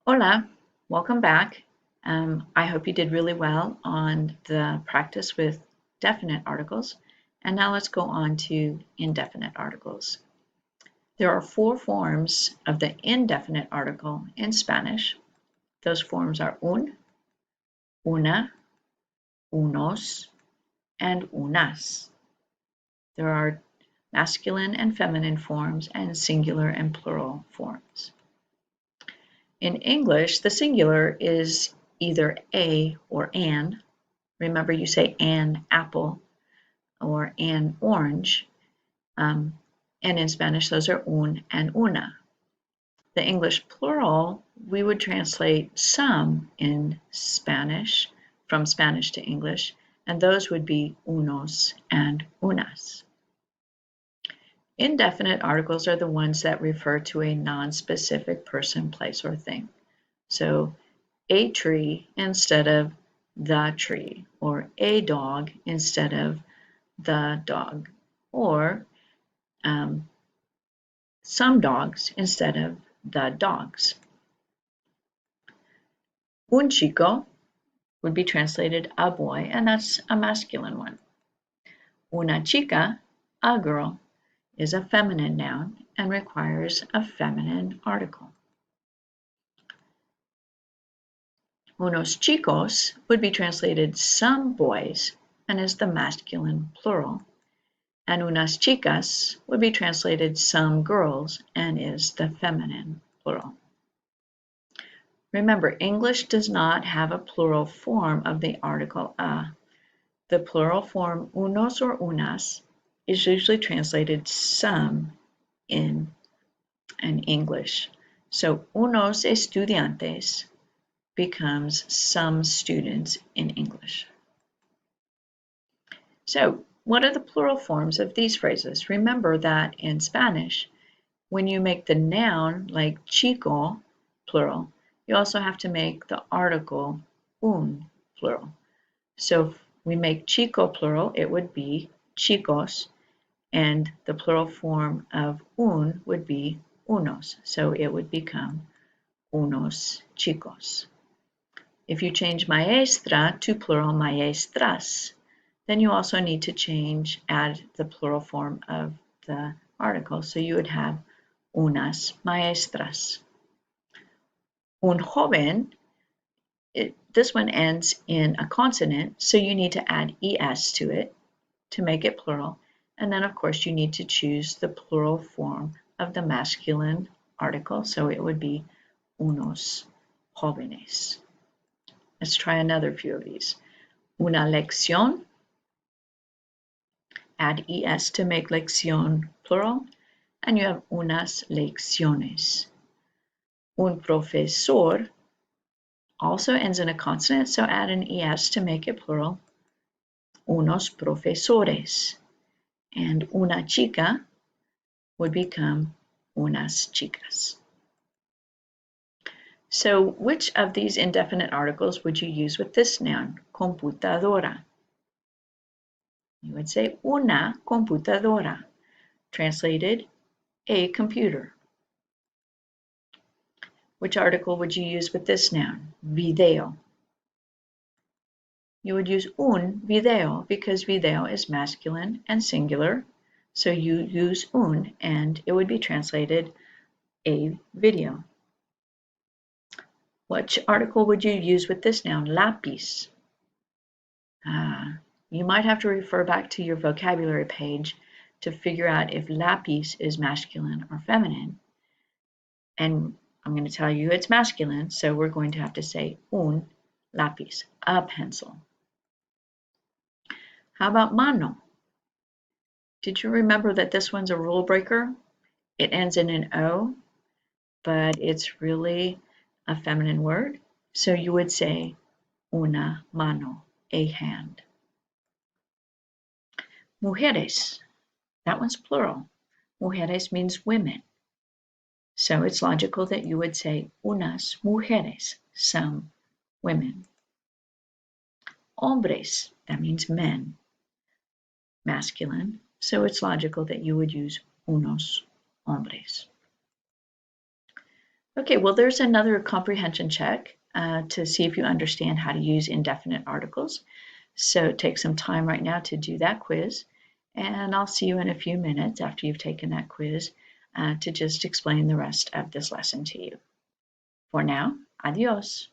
Hola, welcome back. I hope you did really well on the practice with definite articles. And now let's go on to indefinite articles. There are four forms of the indefinite article in Spanish. Those forms are una, unos, and unas. There are masculine and feminine forms and singular and plural forms. In English, the singular is either a or an. Remember, you say an apple or an orange. And in Spanish, those are un and una. The English plural, we would translate some in Spanish, from Spanish to English, and those would be unos and unas. Indefinite articles are the ones that refer to a non-specific person, place, or thing. So a tree instead of the tree, or a dog instead of the dog, or some dogs instead of the dogs. Un chico would be translated a boy, and that's a masculine one. Una chica, a girl, is a feminine noun and requires a feminine article. Unos chicos would be translated some boys and is the masculine plural. And unas chicas would be translated some girls and is the feminine plural. Remember, English does not have a plural form of the article a. The plural form unos or unas is usually translated some in English. So unos estudiantes becomes some students in English. So what are the plural forms of these phrases? Remember that in Spanish, when you make the noun like chico, plural, you also have to make the article un, plural. So if we make chico plural, it would be chicos, and the plural form of un would be unos. So it would become unos chicos. If you change maestra to plural maestras, then you also need to add the plural form of the article. So you would have unas maestras. Un joven, this one ends in a consonant, so you need to add es to it to make it plural. And then, of course, you need to choose the plural form of the masculine article, so it would be unos jóvenes. Let's try another few of these. Una lección, add es to make lección plural, and you have unas lecciones. Un profesor also ends in a consonant, so add an es to make it plural, unos profesores. And una chica would become unas chicas. So which of these indefinite articles would you use with this noun, computadora? You would say una computadora, translated a computer. Which article would you use with this noun, video? You would use un video because video is masculine and singular, so you use un and it would be translated a video. Which article would you use with this noun, lápiz? You might have to refer back to your vocabulary page to figure out if lápiz is masculine or feminine. And I'm going to tell you it's masculine, so we're going to have to say un lápiz, a pencil. How about mano? Did you remember that this one's a rule breaker? It ends in an O, but it's really a feminine word. So you would say una mano, a hand. Mujeres, that one's plural. Mujeres means women. So it's logical that you would say unas mujeres, some women. Hombres, that means men, masculine. So it's logical that you would use unos hombres. Okay, well, there's another comprehension check to see if you understand how to use indefinite articles. So take some time right now to do that quiz, and I'll see you in a few minutes after you've taken that quiz to just explain the rest of this lesson to you. For now, adios.